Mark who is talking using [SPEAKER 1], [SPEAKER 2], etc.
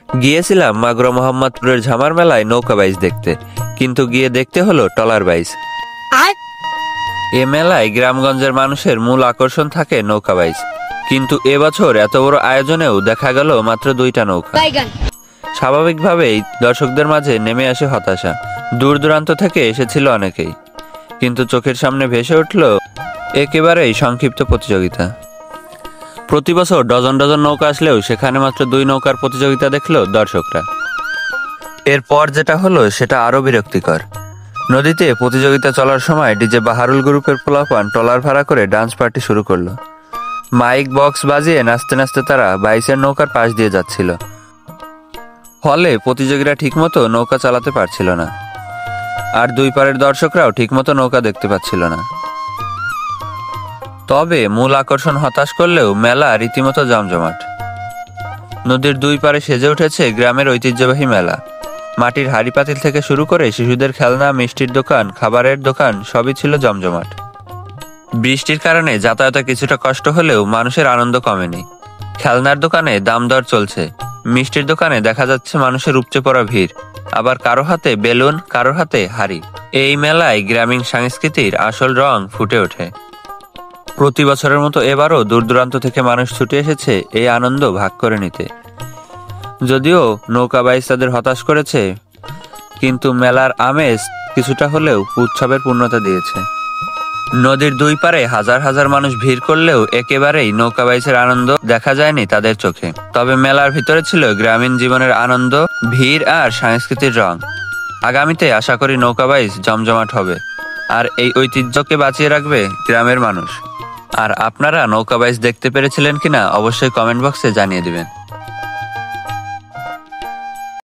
[SPEAKER 1] গিয়েছিলাম মাগুরা মোহাম্মদপুরের ঝামার মেলায় নৌকা বাইচ দেখতে, কিন্তু গিয়ে দেখতে হলো টলার বাইচ। এ মেলায় গ্রামগঞ্জের মানুষের মূল আকর্ষণ থাকে নৌকা বাইচ, কিন্তু এবছর এত বড় আয়োজনেও দেখা গেল মাত্র 2টা নৌকা। স্বাভাবিকভাবেই দর্শকদের মাঝে নেমে আসে হতাশা। দূর দূরান্ত থেকে এসেছিল অনেকেই, কিন্তু চোখের সামনে ভেসে উঠল একেবারেই সংক্ষিপ্ত প্রতিযোগিতা। প্রতি বছর ডজন ডজন নৌকা আসলেও সেখানে মাত্র 2 নৌকার প্রতিযোগিতা দেখল দর্শকরা। এরপর যেটা হলো সেটা আরো বিরক্তিকর। নদীতে প্রতিযোগিতা চলার সময় ডিজে বাহারুল গ্রুপের পোলাপান ট্রলার ভাড়া করে ডান্স পার্টি শুরু করলো। মাইক বক্স বাজিয়ে নাচতে নাচতে তারা বাইচের নৌকার পাশ দিয়ে যাচ্ছিল, ফলে প্রতিযোগীরা ঠিকমতো নৌকা চালাতে পারছিল না, আর দুই পারের দর্শকরাও ঠিকমতো নৌকা দেখতে পাচ্ছিল না। তবে মূল আকর্ষণ হতাশ করলেও মেলা রীতিমতো জমজমাট। নদীর দুই পারে সেজে উঠেছে গ্রামের ঐতিহ্যবাহী মেলা। মাটির হাঁড়ি পাতিল থেকে শুরু করে শিশুদের খেলনা, মিষ্টির দোকান, খাবারের দোকান সবই ছিল জমজমাট। বৃষ্টির কারণে যাতায়াতে কিছুটা কষ্ট হলেও মানুষের আনন্দ কমেনি। খেলনার দোকানে দাম দর চলছে, মিষ্টির দোকানে দেখা যাচ্ছে মানুষের উপচে পড়া ভিড়, আবার কারো হাতে বেলুন, কারোর হাতে হাঁড়ি। এই মেলায় গ্রামীণ সংস্কৃতির আসল রং ফুটে ওঠে। প্রতি বছরের মতো এবারও দূর দূরান্ত থেকে মানুষ ছুটে এসেছে এই আনন্দ ভাগ করে নিতে। যদিও নৌকা বাইচ তাদের হতাশ করেছে, কিন্তু মেলার আমেজ কিছুটা হলেও উৎসবের পূর্ণতা দিয়েছে। নদীর দুই পারে হাজার হাজার মানুষ ভিড় করলেও একেবারেই নৌকা বাইচের আনন্দ দেখা যায়নি তাদের চোখে। তবে মেলার ভিতরে ছিল গ্রামীণ জীবনের আনন্দ, ভিড় আর সংস্কৃতির রং। আগামীতে আশা করি নৌকা বাইচ জমজমাট হবে, আর এই ঐতিহ্যকে বাঁচিয়ে রাখবে গ্রামের মানুষ। আর আপনারা নৌকা বাইচ দেখতে পেরেছিলেন কিনা অবশ্যই কমেন্ট বক্সে জানিয়ে দিবেন।